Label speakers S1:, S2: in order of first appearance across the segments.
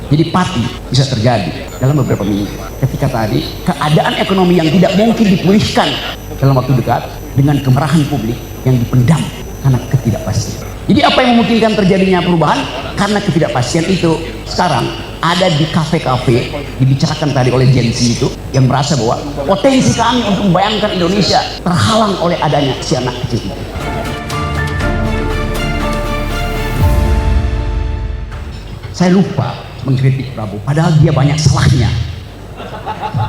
S1: Jadi pati bisa terjadi dalam beberapa minggu ketika tadi keadaan ekonomi yang tidak mungkin dipulihkan dalam waktu dekat dengan kemarahan publik yang dipendam karena ketidakpastian. Jadi apa yang memungkinkan terjadinya perubahan? Karena ketidakpastian itu sekarang ada di kafe-kafe dibicarakan tadi oleh Gen Z itu yang merasa bahwa potensi kami untuk membayangkan Indonesia terhalang oleh adanya si anak kecil itu. Saya lupa mengkritik Prabowo, padahal dia banyak salahnya.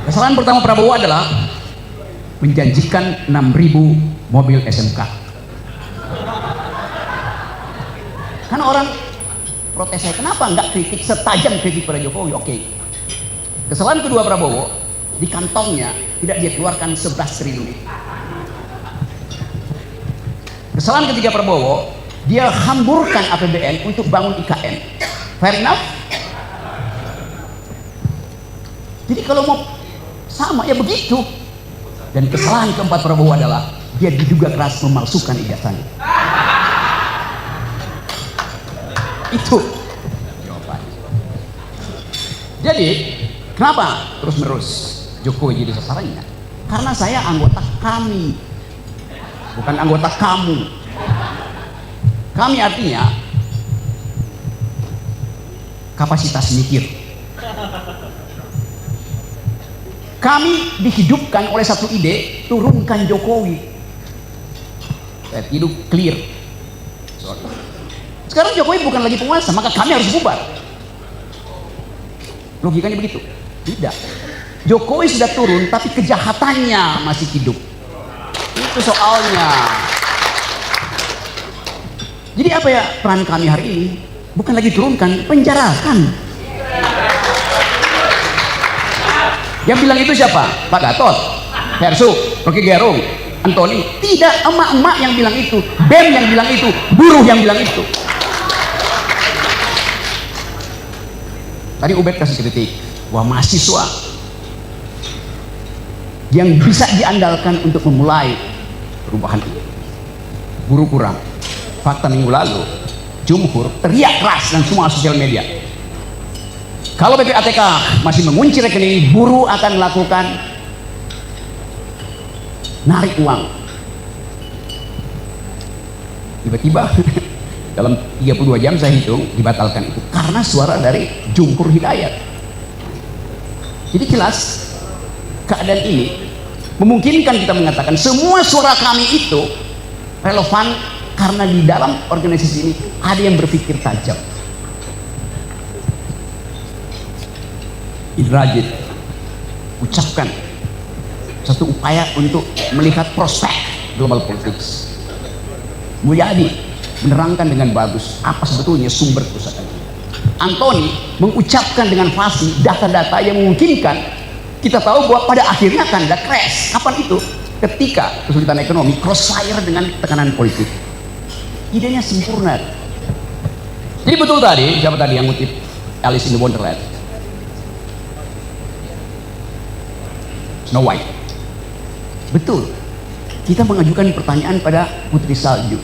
S1: Kesalahan pertama Prabowo adalah menjanjikan 6.000 mobil SMK. Karena orang protes saya, kenapa nggak kritik setajam kritik pada Jokowi? Oke. Kesalahan kedua Prabowo, di kantongnya tidak dia keluarkan 11 triliun. Kesalahan ketiga Prabowo, dia hamburkan APBN untuk bangun IKN. Fair enough? Jadi kalau mau sama ya begitu. Dan kesalahan keempat Prabowo adalah dia diduga keras memalsukan ijazahnya. Itu jawabannya. Jadi kenapa terus-menerus Jokowi jadi sasarannya? Karena saya anggota kami, bukan anggota kamu. Kami artinya kapasitas mikir. Kami dihidupkan oleh satu ide, turunkan Jokowi. Saya hidup clear. Sekarang Jokowi bukan lagi penguasa, maka kami harus bubar. Logikanya begitu? Tidak. Jokowi sudah turun, tapi kejahatannya masih hidup. Itu soalnya. Jadi apa ya peran kami hari ini? Bukan lagi turunkan, penjarakan. Yang bilang itu siapa? Pak Gatot, Persu, Rocky Gerung, Antoni. Tidak, emak-emak yang bilang itu, BEM yang bilang itu, buruh yang bilang itu. Tadi Ubed kasih kritik bahwa mahasiswa yang bisa diandalkan untuk memulai perubahan itu, buruh kurang. Fakta minggu lalu Jumhur teriak keras dan semua sosial media, kalau PPATK masih mengunci rekening, buruh akan melakukan narik uang. Tiba-tiba dalam 32 jam saya hitung dibatalkan itu karena suara dari Jumhur Hidayat. Jadi jelas keadaan ini memungkinkan kita mengatakan semua suara kami itu relevan karena di dalam organisasi ini ada yang berpikir tajam. Indrajit ucapkan satu upaya untuk melihat prospek global politics. Mulyadi menerangkan dengan bagus apa sebetulnya sumber kerusakan. Antoni mengucapkan dengan fasih data-data yang memungkinkan kita tahu bahwa pada akhirnya akan ada crash. Kapan itu? Ketika kesulitan ekonomi crossfire dengan tekanan politik. Idenya sempurna. Jadi betul tadi, siapa tadi yang ngutip Alice in the Wonderland? Snow White. Betul. Kita mengajukan pertanyaan pada Putri Salju.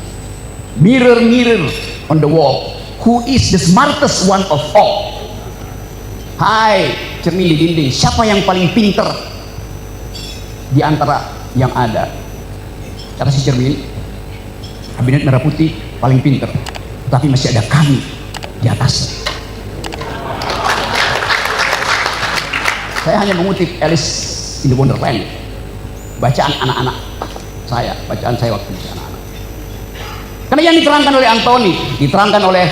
S1: Mirror, mirror on the wall, who is the smartest one of all? Hai, cermin di dinding, siapa yang paling pinter di antara yang ada? Kata si cermin, kabinet merah putih paling pinter, tapi masih ada kami di atas. Saya hanya mengutip Alice in the Wonderland, bacaan anak-anak saya, bacaan saya waktu itu anak-anak. Karena yang diterangkan oleh Antoni, diterangkan oleh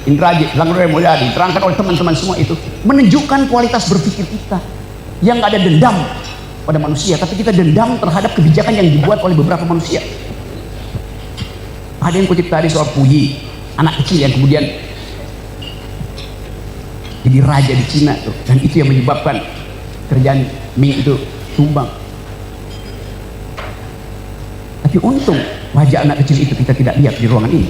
S1: Indrajit, diterangkan oleh Mulyadi, diterangkan oleh teman-teman semua itu menunjukkan kualitas berpikir kita yang nggak ada dendam pada manusia, tapi kita dendam terhadap kebijakan yang dibuat oleh beberapa manusia. Ada yang kutip tadi soal Puyi, anak kecil yang kemudian jadi raja di Cina tuh, dan itu yang menyebabkan kerjaan Ming itu tumbang. Tapi untung wajah anak kecil itu kita tidak lihat di ruangan ini.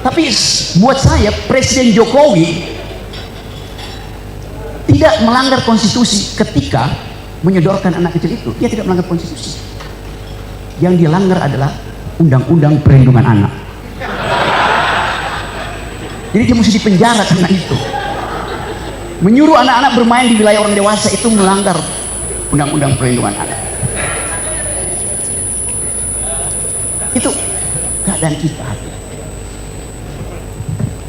S1: Tapi buat saya Presiden Jokowi tidak melanggar konstitusi ketika menyodorkan anak kecil itu, dia tidak melanggar konstitusi. Yang dia langgar adalah undang-undang perlindungan anak. Jadi dia mesti dipenjara karena itu. Menyuruh anak-anak bermain di wilayah orang dewasa itu melanggar undang-undang perlindungan anak. Itu keadaan kita.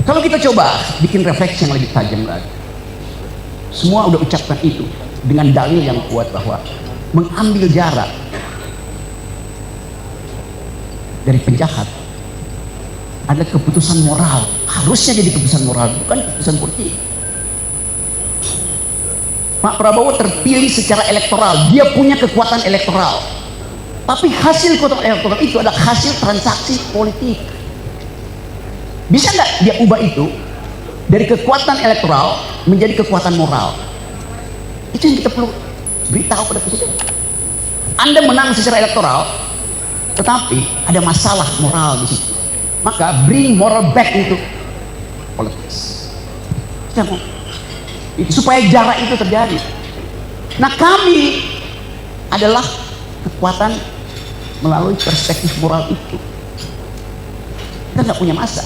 S1: Kalau kita coba bikin refleksi yang lebih tajam lagi, semua udah ucapkan itu dengan dalil yang kuat bahwa mengambil jarak dari penjahat adalah keputusan moral. Harusnya jadi keputusan moral, bukan keputusan politik. Pak Prabowo terpilih secara elektoral, dia punya kekuatan elektoral, tapi hasil kekuatan elektoral itu adalah hasil transaksi politik. Bisa nggak dia ubah itu dari kekuatan elektoral menjadi kekuatan moral? Itu yang kita perlu beritahu pada presiden. Anda menang secara elektoral, tetapi ada masalah moral di situ. Maka bring moral back into politics. Supaya jarak itu terjadi. Nah, kami adalah kekuatan melalui perspektif moral itu. Kita nggak punya masa.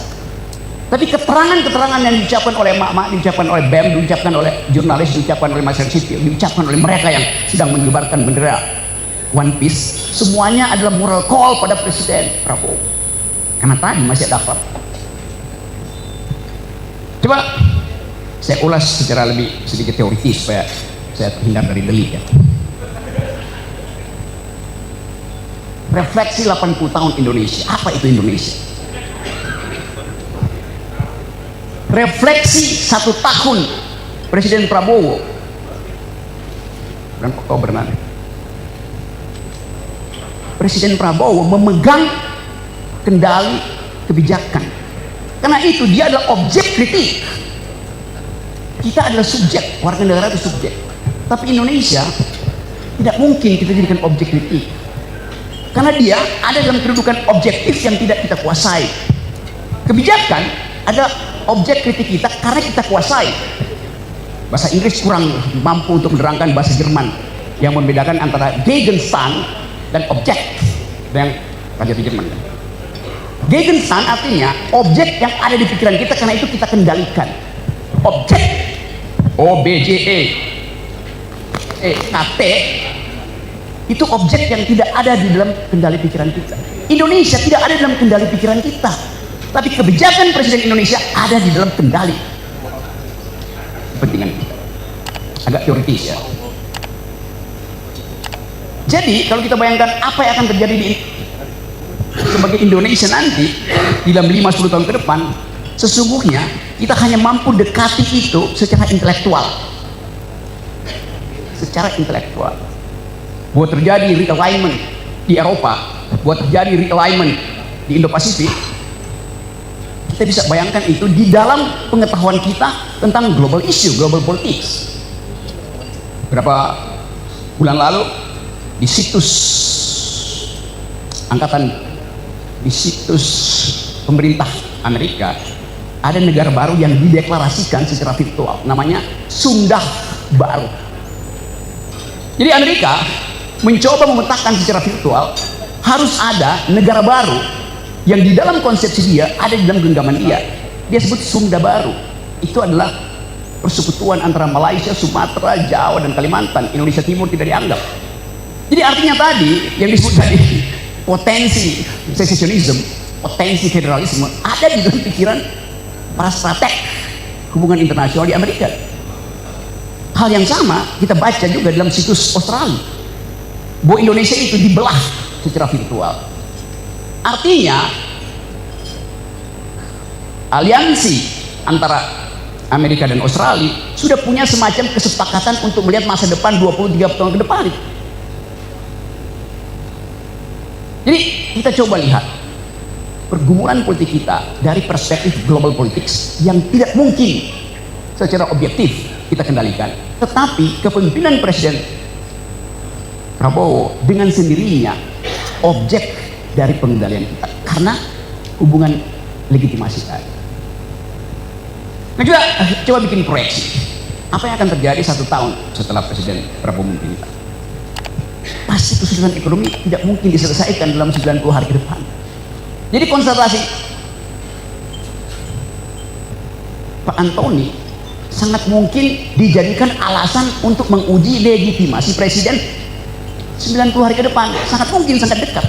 S1: Tapi keterangan-keterangan yang diucapkan oleh emak-emak, diucapkan oleh BEM, diucapkan oleh jurnalis, diucapkan oleh masyarakat sipil, diucapkan oleh mereka yang sedang mengibarkan bendera One Piece, semuanya adalah moral call pada Presiden Prabowo. Karena tadi masih ada fakta. Coba saya ulas secara lebih sedikit teoritis supaya saya terhindar dari delik ya. Refleksi 80 tahun Indonesia. Apa itu Indonesia? Refleksi 1 tahun Presiden Prabowo bulan Oktober nanti. Presiden Prabowo memegang kendali kebijakan. Karena itu dia adalah objek kritik. Kita adalah subjek, warga negara itu subjek. Tapi Indonesia tidak mungkin kita jadikan objek kritik. Karena dia ada dalam kedudukan objektif yang tidak kita kuasai. Kebijakan ada objek kritik kita karena kita kuasai. Bahasa Inggris kurang mampu untuk menerangkan bahasa Jerman yang membedakan antara Gegenstand dan objek yang raja di Jerman. Gegenstand artinya objek yang ada di pikiran kita, karena itu kita kendalikan. Objek OBJEKT itu objek yang tidak ada di dalam kendali pikiran kita. Indonesia tidak ada dalam kendali pikiran kita, tapi kebijakan Presiden Indonesia ada di dalam kendali kepentingan kita. Agak teoritis ya. Jadi kalau kita bayangkan apa yang akan terjadi sebagai Indonesia nanti di dalam 5-10 tahun ke depan, sesungguhnya kita hanya mampu dekati itu secara intelektual. Secara intelektual. Buat terjadi realignment di Eropa, buat terjadi realignment di Indo-Pasifik, kita bisa bayangkan itu di dalam pengetahuan kita tentang global issue, global politics. Berapa bulan lalu di situs di situs pemerintah Amerika ada negara baru yang dideklarasikan secara virtual, namanya Sunda Baru. Jadi Amerika mencoba memetakan secara virtual harus ada negara baru yang di dalam konsepsi dia ada di dalam genggaman dia. Dia sebut Sunda Baru. Itu adalah persekutuan antara Malaysia, Sumatera, Jawa dan Kalimantan. Indonesia Timur tidak dianggap. Jadi artinya tadi yang disebut tadi potensi secesionism, potensi federalisme ada di dalam pikiran para strateg hubungan internasional di Amerika. Hal yang sama kita baca juga dalam situs Australia, bahwa Indonesia itu dibelah secara virtual. Artinya aliansi antara Amerika dan Australia sudah punya semacam kesepakatan untuk melihat masa depan 20-30 tahun ke depan. Jadi kita coba lihat pergumulan politik kita dari perspektif global politics yang tidak mungkin secara objektif kita kendalikan, tetapi kepemimpinan Presiden Prabowo dengan sendirinya objek dari pengendalian kita karena hubungan legitimasi tadi. Nah, coba bikin proyeksi apa yang akan terjadi 1 tahun setelah Presiden Prabowo memimpin kita. pasti kesulitan ekonomi tidak mungkin diselesaikan dalam 90 hari ke depan. Jadi konsentrasi Pak Antoni sangat mungkin dijadikan alasan untuk menguji legitimasi presiden 90 hari ke depan. Sangat mungkin, sangat dekat.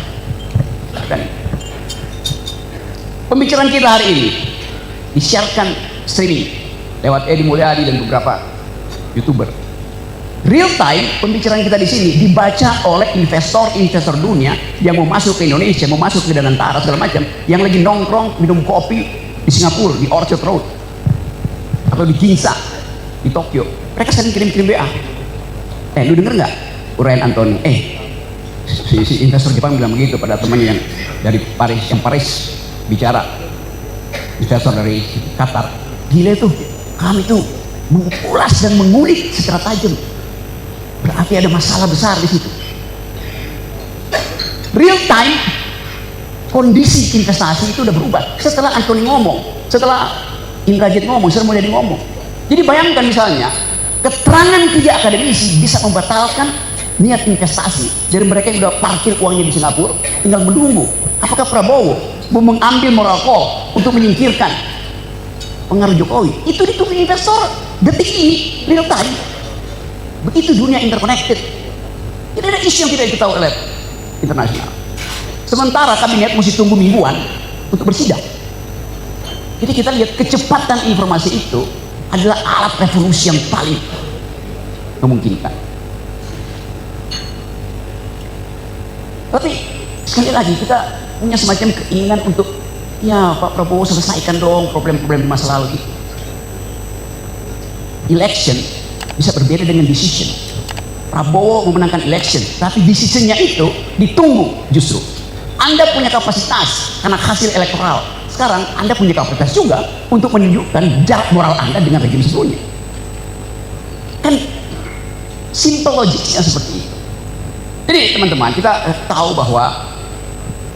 S1: Pembicaraan kita hari ini disiarkan streaming lewat Edi Mulyadi dan beberapa YouTuber. Real time pembicaraan kita di sini dibaca oleh investor dunia yang mau masuk ke Indonesia, mau masuk ke Danantara segala macam, yang lagi nongkrong minum kopi di Singapura, di Orchard Road, atau di Ginza, di Tokyo. Mereka sering kirim WA. Lu denger nggak uraian Antoni? Si investor Jepang bilang begitu pada temannya yang dari Paris bicara, investor dari Qatar. Gila tuh, kami tuh mengulas dan mengulik secara tajam. Berarti ada masalah besar di situ. Real time kondisi investasi itu udah berubah setelah Antoni ngomong, setelah Indrajit ngomong, setelah Mulyadi ngomong. Jadi bayangkan misalnya keterangan 3 akademisi bisa membatalkan niat investasi dari mereka yang udah parkir uangnya di Singapura, tinggal menunggu apakah Prabowo mau mengambil moral call untuk menyingkirkan pengaruh Jokowi. Itu ditunggu investor detik ini, real time. Begitu dunia interconnected. Tidak ada isu yang tidak diketahui oleh internasional. Sementara kabinet mesti tunggu mingguan untuk bersidang. Jadi kita lihat kecepatan informasi itu adalah alat revolusi yang paling memungkinkan. Tapi sekali lagi kita punya semacam keinginan untuk, ya Pak Prabowo selesaikan dong problem-problem di masa lalu itu. Election bisa berbeda dengan decision. Prabowo memenangkan election, tapi decisionnya itu ditunggu justru. Anda punya kapasitas karena hasil elektoral. Sekarang Anda punya kapasitas juga untuk menunjukkan jarak moral Anda dengan rejim sebelumnya. Kan simple logiknya seperti itu. Jadi teman-teman, kita tahu bahwa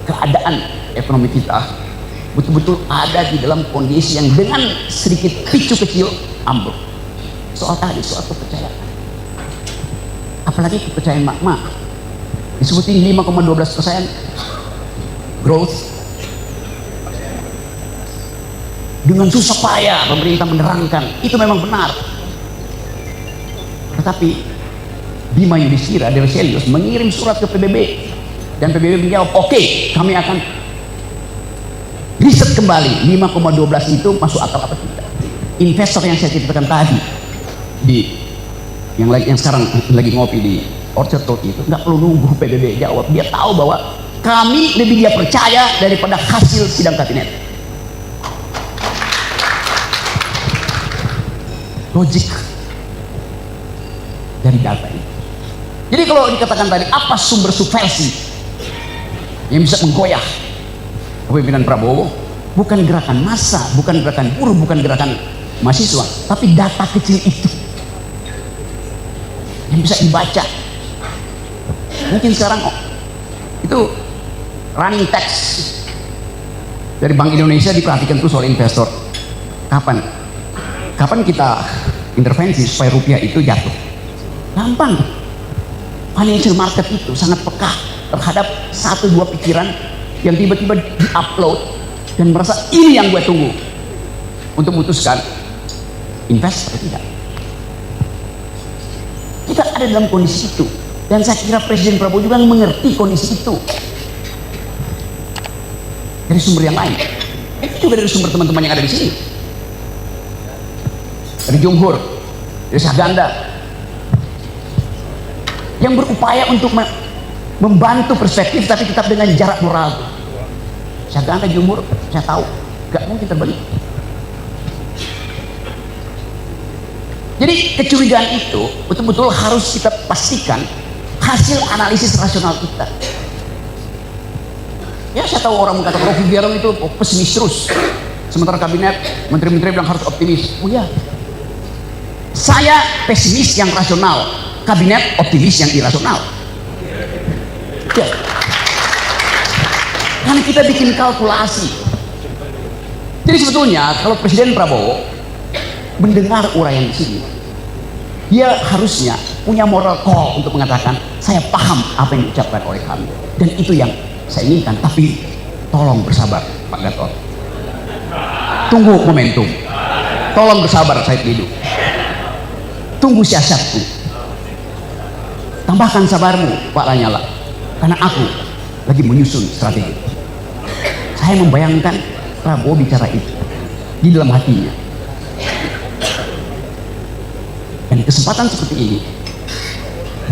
S1: keadaan ekonomi kita betul-betul ada di dalam kondisi yang dengan sedikit picu kecil ambruk. Soal kepercayaan, apalagi kepercayaan mak-mak disebutin 5,12% growth, dengan susah payah pemerintah menerangkan itu memang benar, tetapi Bima Yudhistira dari Selius mengirim surat ke PBB dan PBB menjawab, oke, kami akan riset kembali 5,12 itu masuk akal apa tidak. Investor yang saya ceritakan tadi yang sekarang lagi ngopi di Orchard Road itu nggak perlu nunggu PBB jawab, dia tahu bahwa kami lebih dia percaya daripada hasil sidang kabinet. Logik dari data ini. Jadi kalau dikatakan tadi apa sumber subversi yang bisa menggoyah kepemimpinan Prabowo, bukan gerakan massa, bukan gerakan buruh, bukan gerakan mahasiswa, tapi data kecil itu yang bisa dibaca. Mungkin sekarang itu running text dari Bank Indonesia diperhatikan terus oleh investor. Kapan kita intervensi supaya rupiah itu jatuh? Gampang. Financial market itu sangat peka terhadap 1-2 pikiran yang tiba-tiba di-upload dan merasa ini yang gue tunggu untuk memutuskan invest atau tidak. Kita ada dalam kondisi itu, dan saya kira Presiden Prabowo juga mengerti kondisi itu dari sumber yang lain. Itu juga dari sumber teman-teman yang ada di sini, dari Jumhur, dari Saganda, yang berupaya untuk membantu perspektif tapi tetap dengan jarak moral. Saganda, Jumhur, saya tahu gak mungkin terbalik. Jadi kecurigaan itu betul-betul harus kita pastikan hasil analisis rasional kita. Ya, saya tahu orang mengatakan Rocky Gerung itu pesimis terus, sementara kabinet menteri-menteri bilang harus optimis. Oh ya, saya pesimis yang rasional, kabinet optimis yang irasional. Ya. Kan kita bikin kalkulasi. Jadi sebetulnya kalau Presiden Prabowo mendengar uraian di sini, dia harusnya punya moral call untuk mengatakan Saya paham apa yang diucapkan oleh kami, dan itu yang saya inginkan. Tapi tolong bersabar, Pak Gatot. Tunggu momentum. Tolong bersabar, Said Didu. Tunggu siasatku. Tambahkan sabarmu, Pak Lanyala, karena aku lagi menyusun strategi. Saya membayangkan Prabowo bicara itu di dalam hatinya. Dan kesempatan seperti ini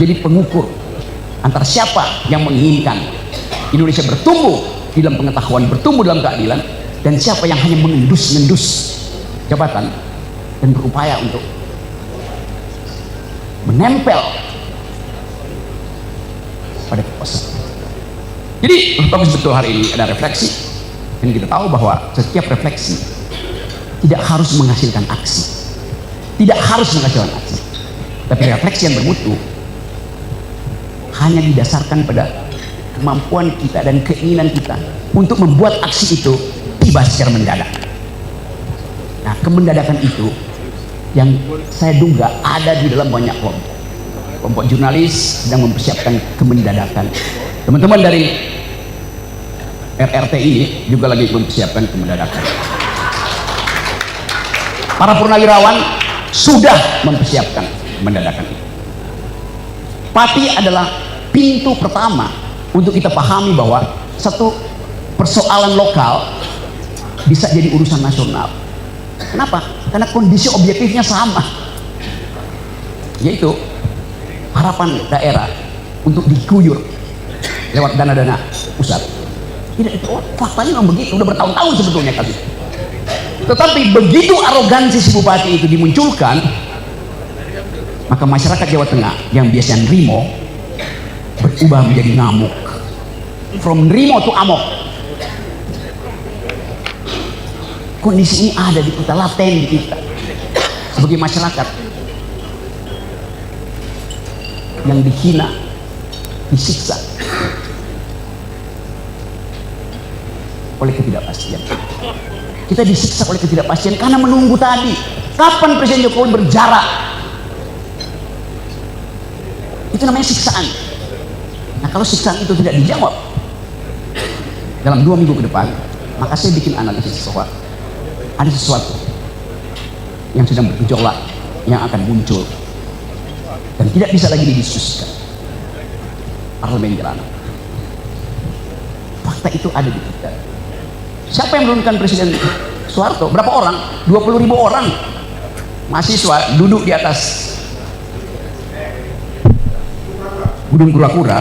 S1: jadi pengukur antara siapa yang menginginkan Indonesia bertumbuh di dalam pengetahuan, bertumbuh dalam keadilan, dan siapa yang hanya mengendus-ngendus jabatan dan berupaya untuk menempel pada kekuasaan. Jadi bagus betul hari ini ada refleksi, dan kita tahu bahwa setiap refleksi tidak harus menghasilkan aksi. Tidak harus menghasilkan aksi, tapi refleksi yang bermutu hanya didasarkan pada kemampuan kita dan keinginan kita untuk membuat aksi itu tiba secara mendadak. Nah, kemendadakan itu yang saya duga ada di dalam banyak kelompok. Kelompok jurnalis sedang mempersiapkan kemendadakan. Teman-teman dari RRT ini juga lagi mempersiapkan kemendadakan. Para purnawirawan sudah mempersiapkan kemendadakan itu. Pati adalah pintu pertama untuk kita pahami bahwa satu persoalan lokal bisa jadi urusan nasional. Kenapa? Karena kondisi objektifnya sama, yaitu harapan daerah untuk diguyur lewat dana-dana pusat. Tidak, itu faktanya memang begitu, udah bertahun-tahun sebetulnya kasus. Tetapi begitu arogansi si bupati itu dimunculkan, maka masyarakat Jawa Tengah yang biasanya nerimo berubah menjadi ngamuk. From nerimo to amok. Kondisi ini ada di kita, laten di kita sebagai masyarakat yang dihina, disiksa oleh ketidakpastian. Kita disiksa oleh ketidakpastian karena menunggu tadi kapan Presiden Jokowi berjarak. Itu namanya siksaan. Nah, kalau siksaan itu tidak dijawab dalam 2 minggu ke depan, maka saya bikin analisis bahwa ada sesuatu yang sedang bergejolak, yang akan muncul dan tidak bisa lagi didiskusikan. Parlemen jalanan. Fakta itu ada di kita. Siapa yang menurunkan Presiden Soeharto? Berapa orang? 20.000 orang mahasiswa duduk di atas Gunung Kura-Kura,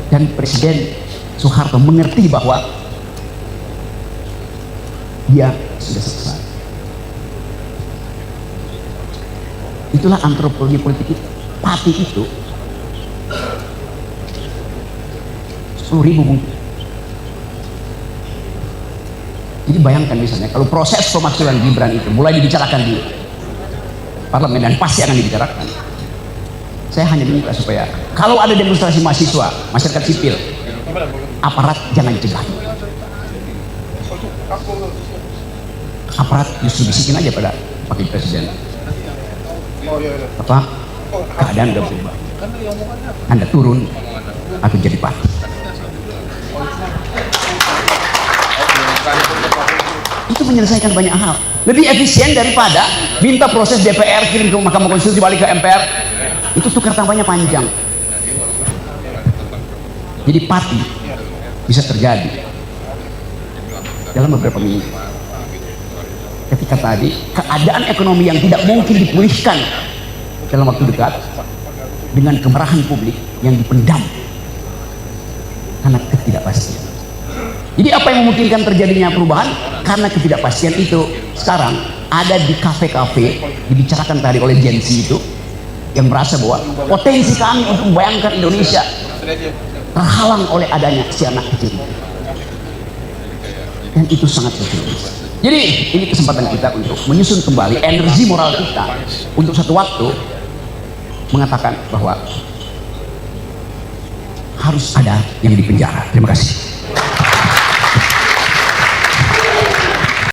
S1: dan Presiden Soeharto mengerti bahwa dia sudah selesai. Itulah antropologi politik itu. Pati itu 10.000 mungkin. Jadi bayangkan misalnya kalau proses pemakzulan Gibran itu mulai dibicarakan di parlemen, dan pasti akan dibicarakan. Saya hanya minta supaya kalau ada demonstrasi mahasiswa, masyarakat sipil, aparat jangan cegah. Aparat justru bisikin aja pada Wakil Presiden. Apa? Keadaan udah berubah. Anda turun atau jadi pati. Itu menyelesaikan banyak hal, lebih efisien daripada minta proses DPR kirim ke Mahkamah Konstitusi balik ke MPR. Itu tukar tambahnya panjang. Jadi pati bisa terjadi dalam beberapa minggu. Ketika tadi keadaan ekonomi yang tidak mungkin dipulihkan dalam waktu dekat, dengan kemarahan publik yang dipendam karena ketidakpastian. Jadi apa yang memungkinkan terjadinya perubahan? Karena ketidakpastian itu sekarang ada di kafe-kafe, dibicarakan tadi oleh Gen Z itu, yang merasa bahwa potensi kami untuk membayangkan Indonesia terhalang oleh adanya si anak kecil. Dan itu sangat pesimis. Jadi ini kesempatan kita untuk menyusun kembali energi moral kita untuk satu waktu mengatakan bahwa harus ada yang dipenjara. Terima kasih.